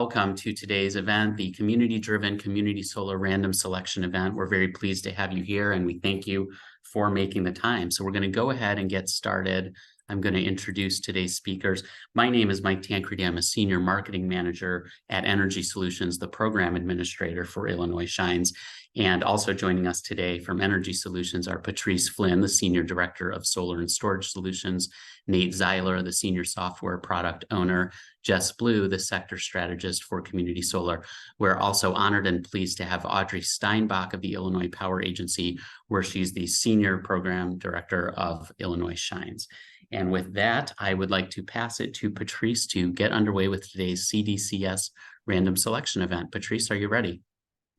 Welcome to today's event, the community-driven community solar random selection event. We're very pleased to have you here and we thank you for making the time. So we're going to go ahead and get started. I'm going to introduce today's speakers. My name is Mike Tancredi. I'm a senior marketing manager at Energy Solutions, the program administrator for Illinois Shines. And also joining us today from Energy Solutions are Patrice Flynn, the Senior Director of Solar and Storage Solutions, Nate Zeiler, the Senior Software Product Owner, Jess Blue, the Sector Strategist for Community Solar. We're also honored and pleased to have Audrey Steinbach of the Illinois Power Agency, where she's the Senior Program Director of Illinois Shines. And with that, I would like to pass it to Patrice to get underway with today's CDCS random selection event. Patrice, are you ready?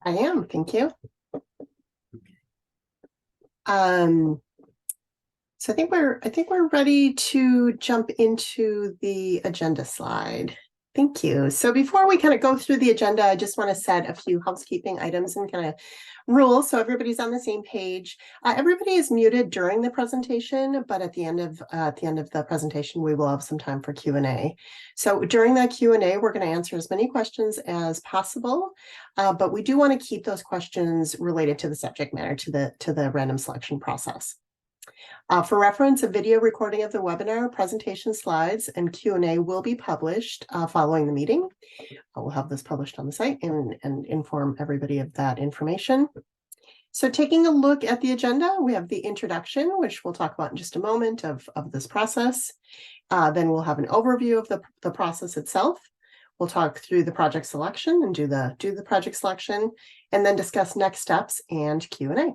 I am, thank you. So I think we're ready to jump into the agenda slide. Thank you. So before we kind of go through the agenda, I just want to set a few housekeeping items and kind of rules so everybody's on the same page. Everybody is muted during the presentation, but at the end of the presentation, we will have some time for Q&A. So during that Q&A, we're going to answer as many questions as possible, but we do want to keep those questions related to the subject matter, to the random selection process. For reference, a video recording of the webinar, presentation slides, and Q&A will be published following the meeting. We'll have this published on the site and inform everybody of that information. So taking a look at the agenda, we have the introduction, which we'll talk about in just a moment of this process. Then we'll have an overview of the process itself. We'll talk through the project selection and do the project selection, and then discuss next steps and Q&A.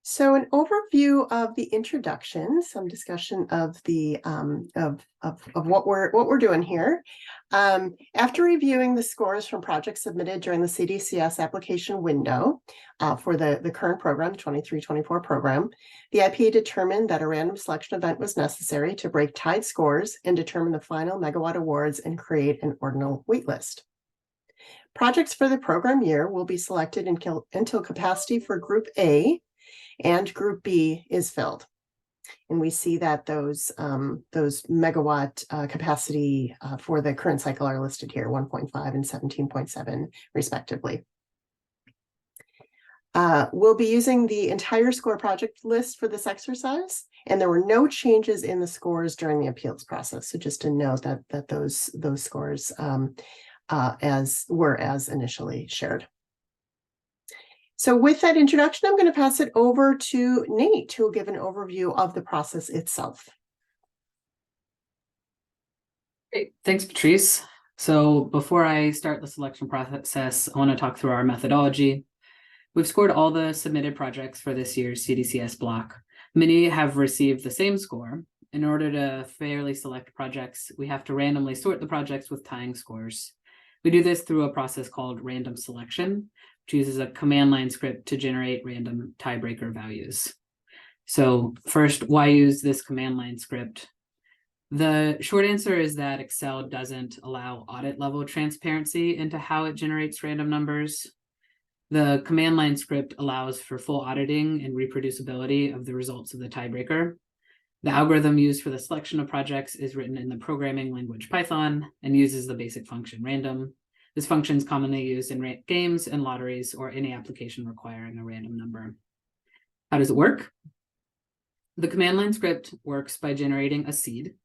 So an overview of the introduction, some discussion of the of what we're doing here. After reviewing the scores from projects submitted during the CDCS application window for the current program, 23-24 program, the IPA determined that a random selection event was necessary to break tied scores and determine the final megawatt awards and create an ordinal waitlist. Projects for the program year will be selected until capacity for Group A and Group B is filled. And we see that those megawatt capacity for the current cycle are listed here, 1.5 and 17.7 respectively. We'll be using the entire score project list for this exercise, and there were no changes in the scores during the appeals process. So just to note that those scores as initially shared. So with that introduction, I'm going to pass it over to Nate, who will give an overview of the process itself. Great. Thanks, Patrice. So before I start the selection process, I want to talk through our methodology. We've scored all the submitted projects for this year's CDCS block. Many have received the same score. In order to fairly select projects, we have to randomly sort the projects with tying scores. We do this through a process called random selection, which uses a command line script to generate random tiebreaker values. So first, why use this command line script? The short answer is that Excel doesn't allow audit level transparency into how it generates random numbers. The command line script allows for full auditing and reproducibility of the results of the tiebreaker. The algorithm used for the selection of projects is written in the programming language Python and uses the basic function random. This function is commonly used in games and lotteries or any application requiring a random number. How does it work? The command line script works by generating a seed.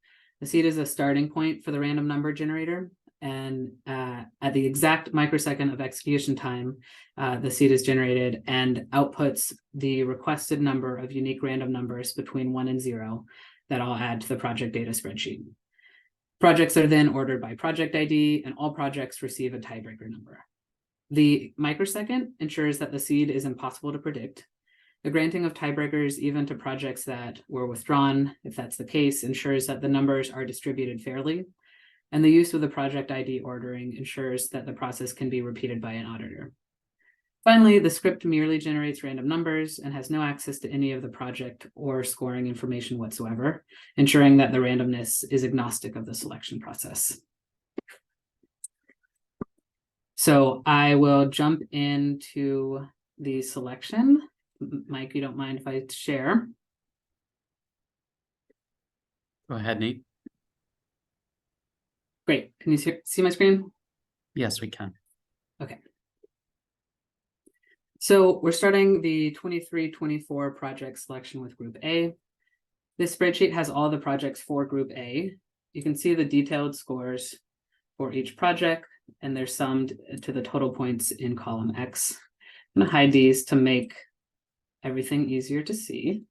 The seed is a starting point for the random number generator. And at the exact microsecond of execution time, the seed is generated and outputs the requested number of unique random numbers between 1 and 0 that I'll add to the project data spreadsheet. Projects are then ordered by project ID, and all projects receive a tiebreaker number. The microsecond ensures that the seed is impossible to predict. The granting of tiebreakers even to projects that were withdrawn, if that's the case, ensures that the numbers are distributed fairly. And the use of the project ID ordering ensures that the process can be repeated by an auditor. Finally, the script merely generates random numbers and has no access to any of the project or scoring information whatsoever, ensuring that the randomness is agnostic of the selection process. So I will jump into the selection. Mike, you don't mind if I share? Go ahead, Nate. Great. Can you see my screen? Yes, we can. So we're starting the 23-24 project selection with Group A. This spreadsheet has all the projects for Group A. You can see the detailed scores for each project, and they're summed to the total points in column X. I'm going to hide these to make everything easier to see.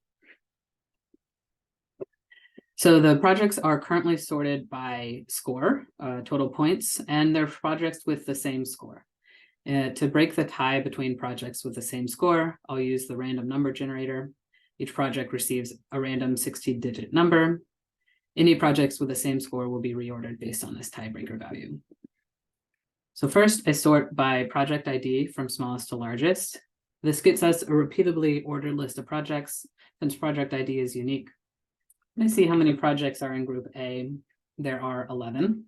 So the projects are currently sorted by score, total points, and they're projects with the same score. To break the tie between projects with the same score, I'll use the random number generator. Each project receives a random 16-digit number. Any projects with the same score will be reordered based on this tiebreaker value. So first, I sort by project ID from smallest to largest. This gets us a repeatably ordered list of projects. Since project ID is unique, let me see how many projects are in Group A. There are 11.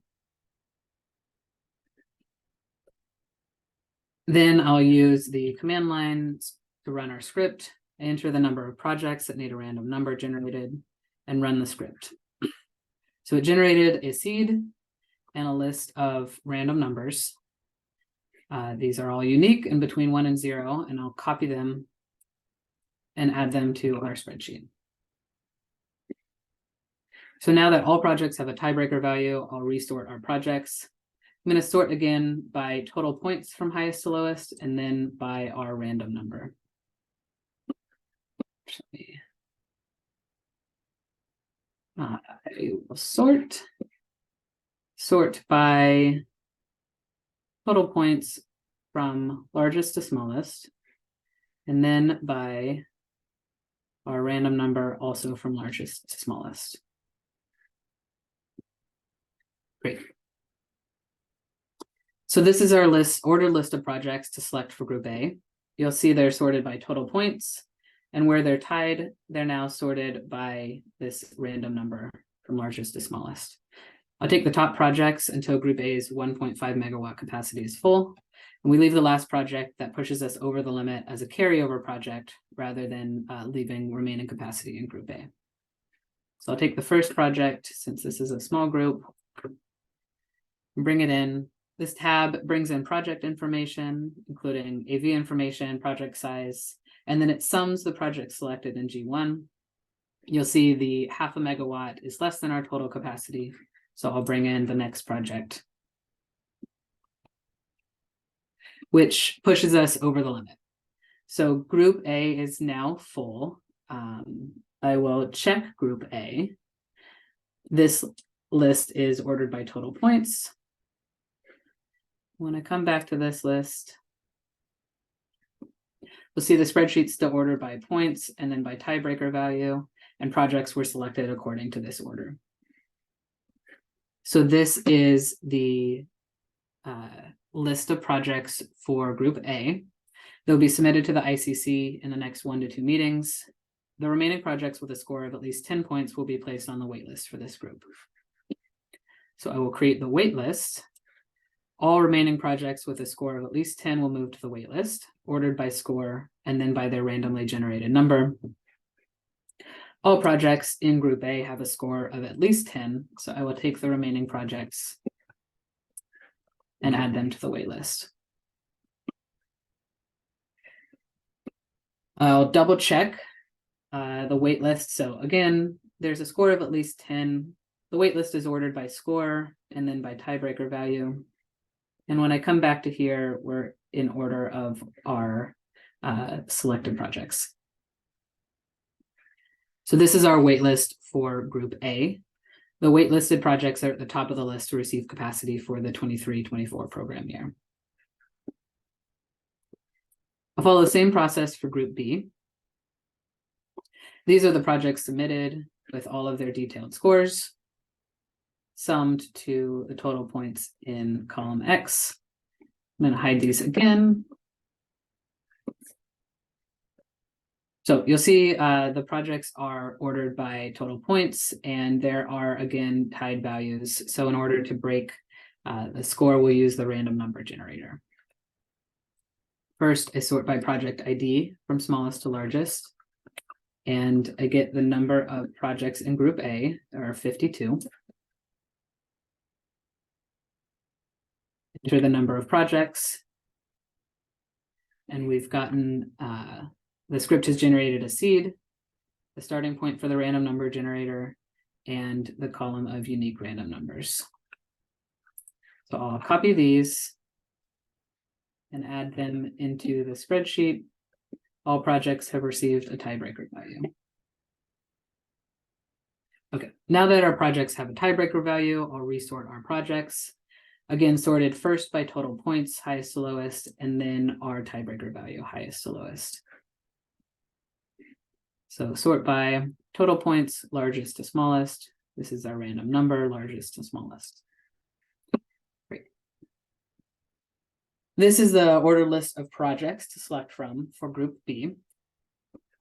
Then I'll use the command line to run our script. I enter the number of projects that need a random number generated and run the script. So it generated a seed and a list of random numbers. These are all unique and between 1 and 0, and I'll copy them and add them to our spreadsheet. So now that all projects have a tiebreaker value, I'll resort our projects. I'm going to sort again by total points from highest to lowest, and then by our random number. I will sort by total points from largest to smallest, and then by our random number also from largest to smallest. Great. So this is our ordered list of projects to select for Group A. You'll see they're sorted by total points, and where they're tied, they're now sorted by this random number from largest to smallest. I'll take the top projects until Group A's 1.5 megawatt capacity is full, and we leave the last project that pushes us over the limit as a carryover project rather than leaving remaining capacity in Group A. So I'll take the first project, since this is a small group, and bring it in. This tab brings in project information, including AV information, project size, and then it sums the project selected in G1. You'll see the 0.5 megawatt is less than our total capacity, so I'll bring in the next project, which pushes us over the limit. So Group A is now full. I will check Group A. This list is ordered by total points. When I come back to this list, we'll see the spreadsheet still ordered by points and then by tiebreaker value, and projects were selected according to this order. So this is the list of projects for Group A. They'll be submitted to the ICC in the next 1 to 2 meetings. The remaining projects with a score of at least 10 points will be placed on the wait list for this group. So I will create the wait list. All remaining projects with a score of at least 10 will move to the wait list, ordered by score, and then by their randomly generated number. All projects in Group A have a score of at least 10, so I will take the remaining projects and add them to the wait list. I'll double check the wait list. So again, there's a score of at least 10. The wait list is ordered by score and then by tiebreaker value. And when I come back to here, we're in order of our selected projects. So this is our wait list for Group A. The waitlisted projects are at the top of the list to receive capacity for the 23-24 program year. I'll follow the same process for Group B. These are the projects submitted with all of their detailed scores, summed to the total points in column X. I'm going to hide these again. So you'll see the projects are ordered by total points, and there are, again, tied values. So in order to break the score, we'll use the random number generator. First, I sort by project ID from smallest to largest, and I get the number of projects in Group A. There are 52. enter the number of projects. And we've gotten, the script has generated a seed, the starting point for the random number generator, and the column of unique random numbers. So I'll copy these and add them into the spreadsheet. All projects have received a tiebreaker value. Okay, now that our projects have a tiebreaker value, I'll resort our projects. Again, sorted first by total points, highest to lowest, and then our tiebreaker value, highest to lowest. So sort by total points, largest to smallest. This is our random number, largest to smallest. Great. This is the order list of projects to select from for group B.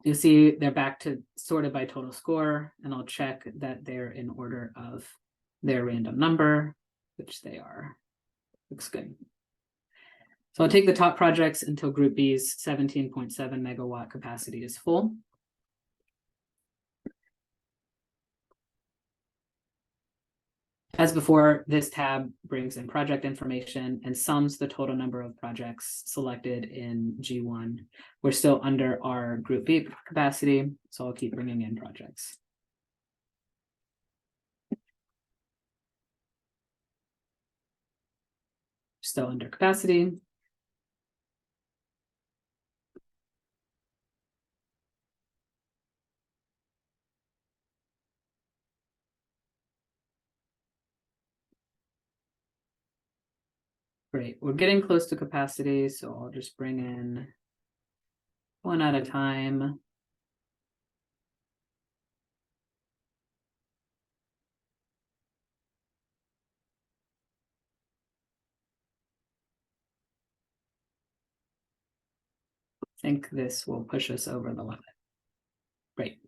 You see they're back to sorted by total score, and I'll check that they're in order of their random number, which they are. Looks good. So I'll take the top projects until group B's 17.7 megawatt capacity is full. As before, this tab brings in project information and sums the total number of projects selected in G1. We're still under our group B capacity, so I'll keep bringing in projects. Still under capacity. Great, we're getting close to capacity, so I'll just bring in one at a time. I think this will push us over the limit. Great.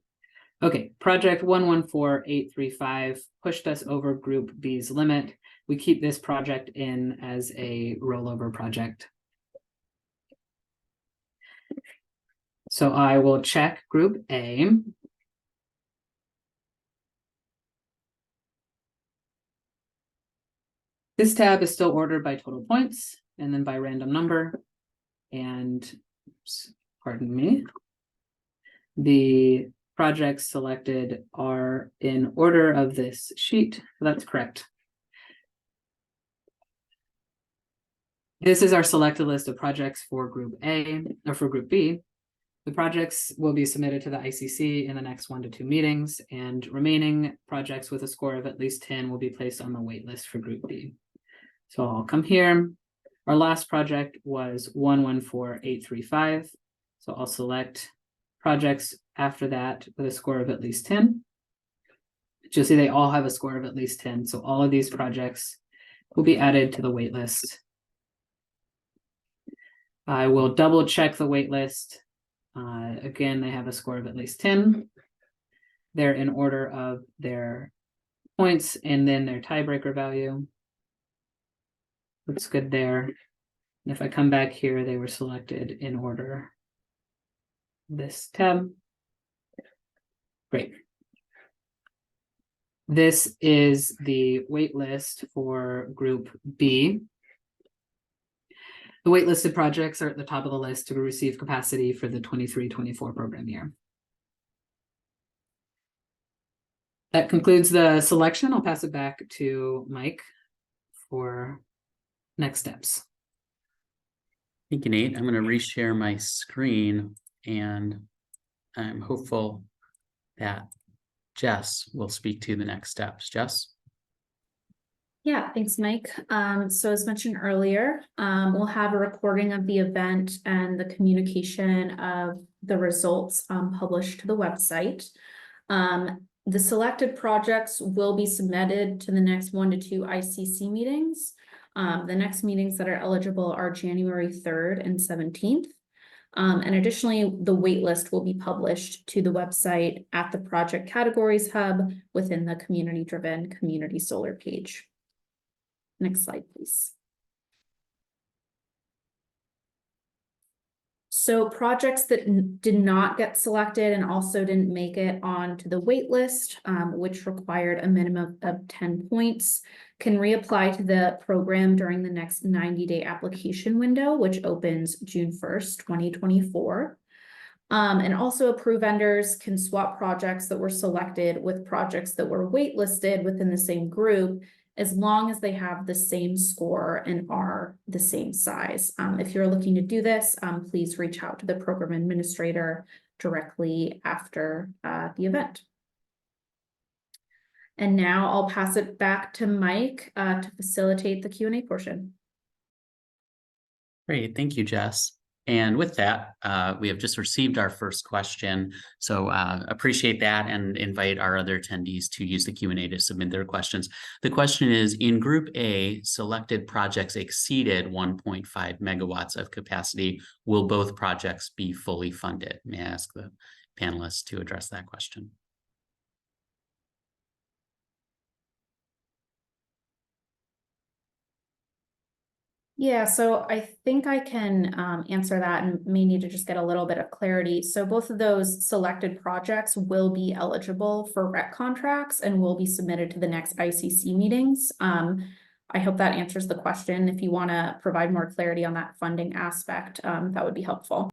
Okay, project 114835 pushed us over group B's limit. We keep this project in as a rollover project. So I will check group A. This tab is still ordered by total points and then by random number. And pardon me, the projects selected are in order of this sheet. That's correct. This is our selected list of projects for group A or for group B. The projects will be submitted to the ICC in the next 1 to 2 meetings, and remaining projects with a score of at least 10 will be placed on the wait list for group B. So I'll come here. Our last project was 114835. So I'll select projects after that with a score of at least 10. You'll see they all have a score of at least 10. So all of these projects will be added to the wait list. I will double check the wait list. Again, they have a score of at least 10. They're in order of their points and then their tiebreaker value. Looks good there. And if I come back here, they were selected in order. This tab. Great. This is the wait list for group B. The waitlisted projects are at the top of the list to receive capacity for the 23-24 program year. That concludes the selection. I'll pass it back to Mike for next steps. Thank you, Nate. I'm going to reshare my screen, and I'm hopeful that Jess will speak to the next steps. Jess? Yeah, thanks, Mike. So as mentioned earlier, we'll have a recording of the event and the communication of the results published to the website. The selected projects will be submitted to the next 1 to 2 ICC meetings. The next meetings that are eligible are January 3rd and 17th. And additionally, the waitlist will be published to the website at the Project Categories Hub within the community-driven Community Solar page. Next slide, please. So projects that did not get selected and also didn't make it onto the wait list, which required a minimum of 10 points, can reapply to the program during the next 90-day application window, which opens June 1st, 2024. And also approved vendors can swap projects that were selected with projects that were waitlisted within the same group, as long as they have the same score and are the same size. If you're looking to do this, please reach out to the program administrator directly after the event. And now I'll pass it back to Mike to facilitate the Q&A portion. Great, thank you, Jess. And with that, we have just received our first question. So appreciate that and invite our other attendees to use the Q&A to submit their questions. The question is, in Group A, selected projects exceeded 1.5 megawatts of capacity. Will both projects be fully funded? May I ask the panelists to address that question? Yeah, so I think I can answer that and may need to just get a little bit of clarity. So both of those selected projects will be eligible for REC contracts and will be submitted to the next ICC meetings. I hope that answers the question. If you want to provide more clarity on that funding aspect, that would be helpful.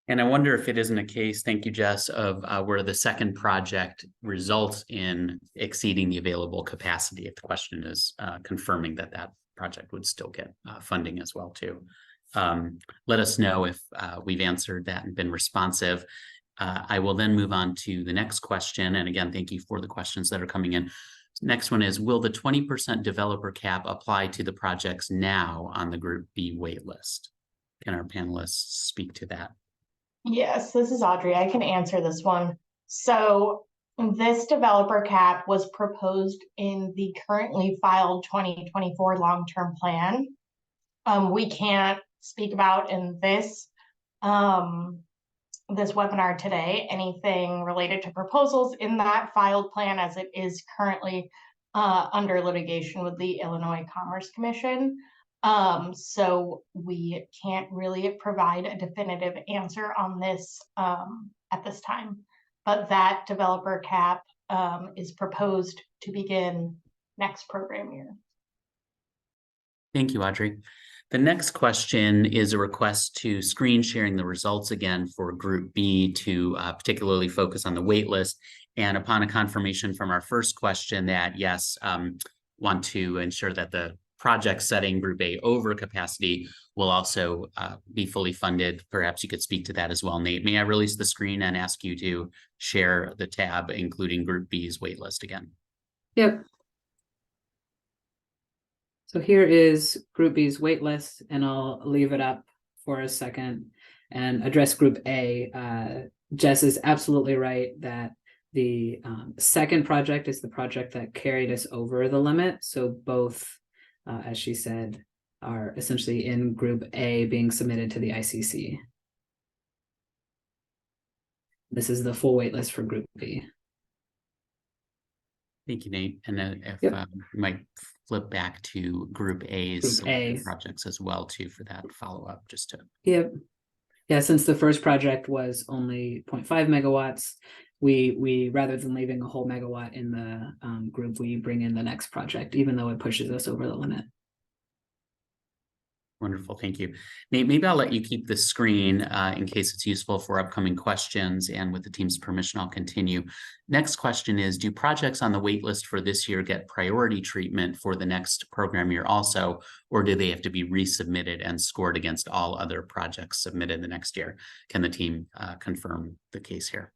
And I wonder if it isn't a case, thank you, Jess, of where the second project results in exceeding the available capacity. If the question is confirming that that project would still get funding as well too. Let us know if we've answered that and been responsive. I will then move on to the next question. And again, thank you for the questions that are coming in. Next one is, will the 20% developer cap apply to the projects now on the Group B waitlist? Can our panelists speak to that? Yes, this is Audrey. I can answer this one. So this developer cap was proposed in the currently filed 2024 long-term plan. We can't speak about in this webinar today anything related to proposals in that filed plan, as it is currently under litigation with the Illinois Commerce Commission. So we can't really provide a definitive answer on this at this time, but that developer cap is proposed to begin next program year. Thank you, Audrey. The next question is a request to screen sharing the results again for Group B to particularly focus on the wait list. And upon a confirmation from our first question that yes, want to ensure that the project setting Group A over capacity will also be fully funded. Perhaps you could speak to that as well, Nate. May I release the screen and ask you to share the tab, including Group B's waitlist again? Yep. So here is Group B's waitlist, and I'll leave it up for a second and address Group A. Jess is absolutely right that the second project is the project that carried us over the limit. So both, as she said, are essentially in Group A being submitted to the ICC. This is the full wait list for Group B. Thank you, Nate. And if Yep. you might flip back to Group A's Group A. projects as well too for that follow-up, just to. Yep. Yeah, since the first project was only 0.5 megawatts, we rather than leaving a whole megawatt in the group, we bring in the next project, even though it pushes us over the limit. Wonderful, thank you. Nate, maybe I'll let you keep the screen in case it's useful for upcoming questions, and with the team's permission, I'll continue. Next question is, do projects on the wait list for this year get priority treatment for the next program year also, or do they have to be resubmitted and scored against all other projects submitted the next year? Can the team confirm the case here?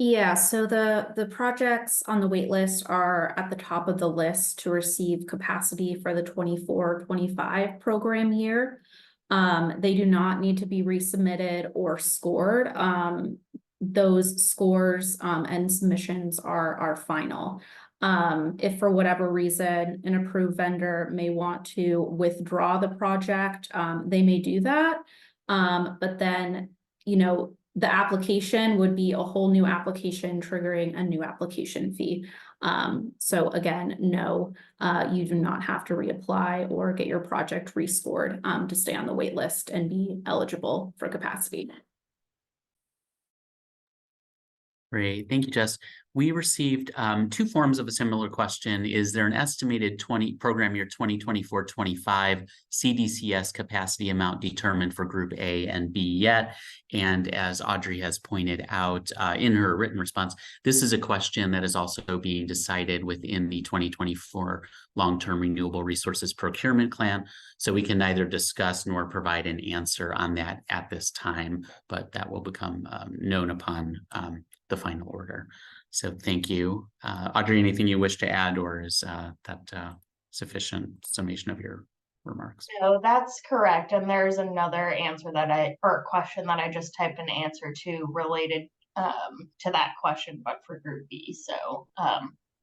Yeah, so the projects on the wait list are at the top of the list to receive capacity for the 24-25 program year. They do not need to be resubmitted or scored. Those scores and submissions are final. If for whatever reason an approved vendor may want to withdraw the project, they may do that. But then, you know, the application would be a whole new application triggering a new application fee. So again, no, you do not have to reapply or get your project rescored to stay on the wait list and be eligible for capacity. Great, thank you, Jess. We received two forms of a similar question. Is there an estimated program year 2024-25 CDCS capacity amount determined for Group A and B yet? And as Audrey has pointed out in her written response, this is a question that is also being decided within the 2024 Long-Term Renewable Resources Procurement Plan. So we can neither discuss nor provide an answer on that at this time, but that will become known upon the final order. So thank you. Audrey, anything you wish to add, or is that sufficient summation of your remarks? No, that's correct. And there's another question that I just typed an answer to related to that question, but for Group B. So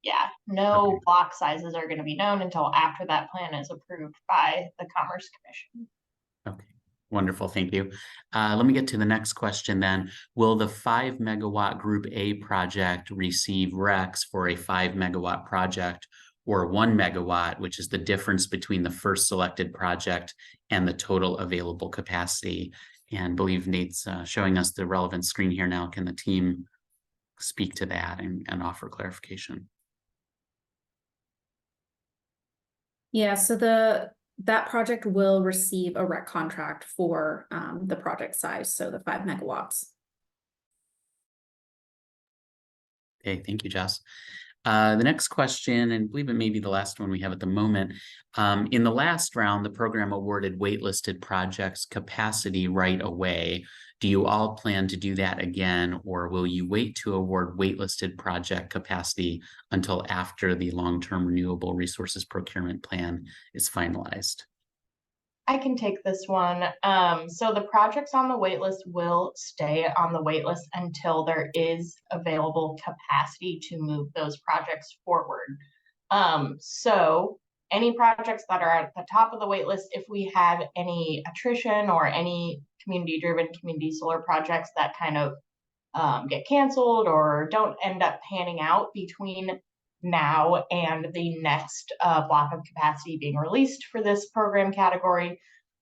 yeah, no Okay. block sizes are going to be known until after that plan is approved by the Commerce Commission. Okay. Wonderful, thank you. Let me get to the next question then. Will the 5 megawatt Group A project receive RECs for a 5 megawatt project, or 1 megawatt, which is the difference between the first selected project and the total available capacity? And I believe Nate's showing us the relevant screen here now. Can the team speak to that and offer clarification? Yeah, so that project will receive a REC contract for the project size, so the 5 megawatts. Okay, thank you, Jess. The next question, and I believe it may be the last one we have at the moment. In the last round, the program awarded waitlisted projects capacity right away. Do you all plan to do that again, or will you wait to award waitlisted project capacity until after the long-term renewable resources procurement plan is finalized? I can take this one. So the projects on the waitlist will stay on the waitlist until there is available capacity to move those projects forward. So any projects that are at the top of the waitlist, if we have any attrition or any community-driven community solar projects that kind of get canceled or don't end up panning out between now and the next block of capacity being released for this program category,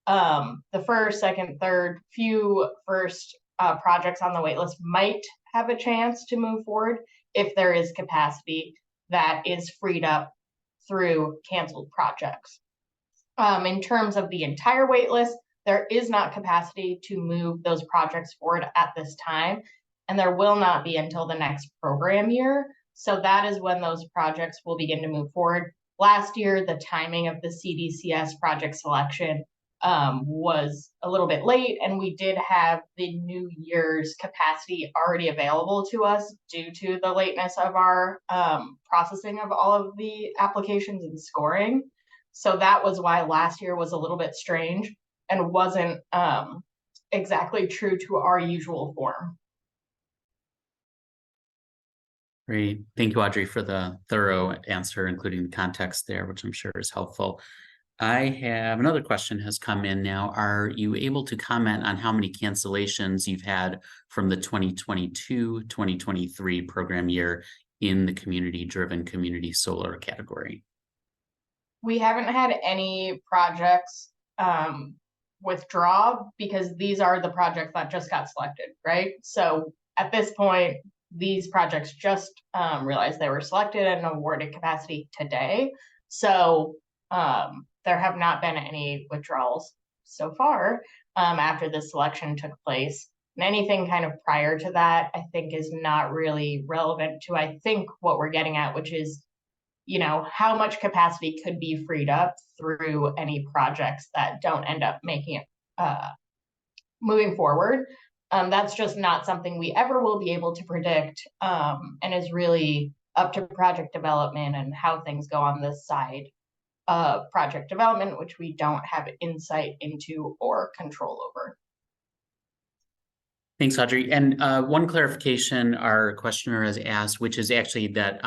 the first, second, third, few first projects on the waitlist might have a chance to move forward if there is capacity that is freed up through canceled projects. In terms of the entire waitlist, there is not capacity to move those projects forward at this time, and there will not be until the next program year. So that is when those projects will begin to move forward. Last year, the timing of the CDCS project selection was a little bit late, and we did have the New Year's capacity already available to us due to the lateness of our processing of all of the applications and scoring. So that was why last year was a little bit strange and wasn't exactly true to our usual form. Great. Thank you, Audrey, for the thorough answer, including the context there, which I'm sure is helpful. I have another question has come in now. Are you able to comment on how many cancellations you've had from the 2022-2023 program year in the community-driven community solar category? We haven't had any projects withdraw because these are the projects that just got selected, right? So at this point, these projects just realized they were selected and awarded capacity today. So there have not been any withdrawals so far after the selection took place. And anything kind of prior to that, I think, is not really relevant to, I think, what we're getting at, which is, you know, how much capacity could be freed up through any projects that don't end up making it moving forward. That's just not something we ever will be able to predict, and is really up to project development and how things go on this side of project development, which we don't have insight into or control over. Thanks, Audrey. And one clarification our questioner has asked, which is actually that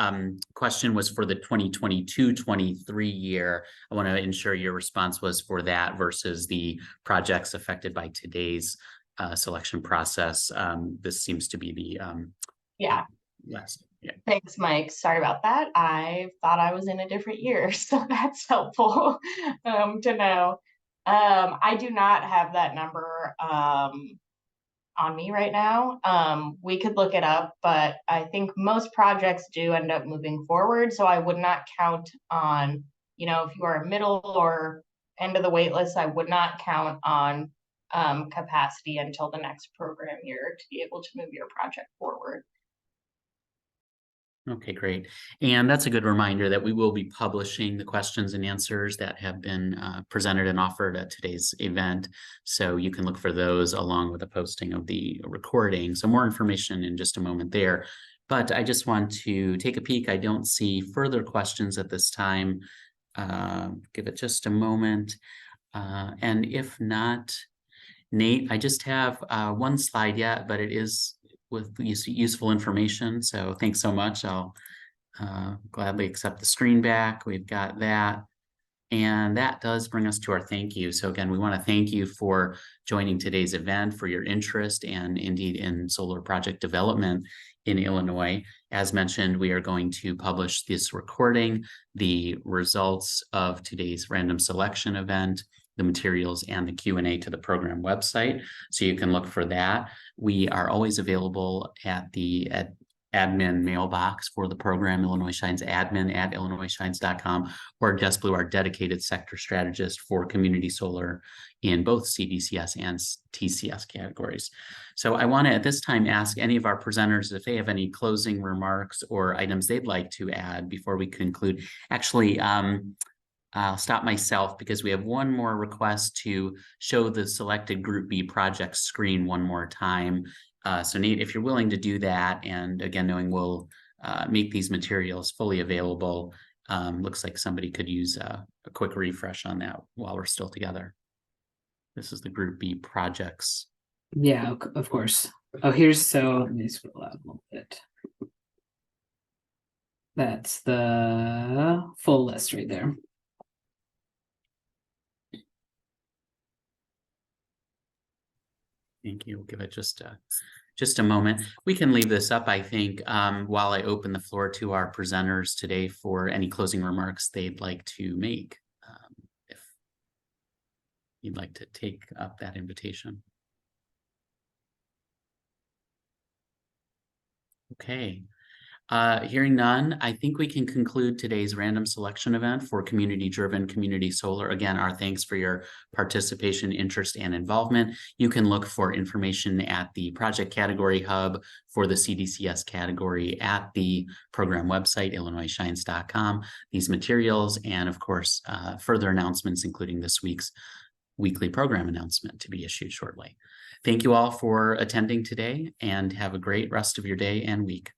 question was for the 2022-23 year. I want to ensure your response was for that versus the projects affected by today's selection process. This seems to be the Yeah. last. Thanks, Mike. Sorry about that. I thought I was in a different year, so that's helpful to know. I do not have that number on me right now. We could look it up, but I think most projects do end up moving forward. So I would not count on, if you are middle or end of the wait list, I would not count on capacity until the next program year to be able to move your project forward. Okay, great. And that's a good reminder that we will be publishing the questions and answers that have been presented and offered at today's event. So you can look for those along with the posting of the recording. So more information in just a moment there. But I just want to take a peek. I don't see further questions at this time. Give it just a moment. And if not, Nate, I just have one slide yet, but it is with useful information. So thanks so much. I'll gladly accept the screen back. We've got that. And that does bring us to our thank you. So again, we want to thank you for joining today's event, for your interest and indeed in solar project development in Illinois. As mentioned, we are going to publish this recording, the results of today's random selection event, the materials and the Q&A to the program website. So you can look for that. We are always available at the admin mailbox for the program, Illinois Shines admin at illinoisshines.com, or Jess Blue, our dedicated sector strategist for community solar in both CDCS and TCS categories. So I want to at this time ask any of our presenters if they have any closing remarks or items they'd like to add before we conclude. Actually, I'll stop myself because we have one more request to show the selected Group B project screen one more time. So Nate, if you're willing to do that, and again, knowing we'll make these materials fully available, looks like somebody could use a quick refresh on that while we're still together. This is the Group B projects. Yeah, of course. Oh, let me scroll out a little bit. That's the full list right there. Thank you. We'll give it just a moment. We can leave this up, I think, while I open the floor to our presenters today for any closing remarks they'd like to make, if you'd like to take up that invitation. Okay. Hearing none, I think we can conclude today's random selection event for community-driven community solar. Again, our thanks for your participation, interest, and involvement. You can look for information at the project category hub for the CDCS category at the program website, illinoisshines.com. These materials and, of course, further announcements, including this week's weekly program announcement to be issued shortly. Thank you all for attending today, and have a great rest of your day and week.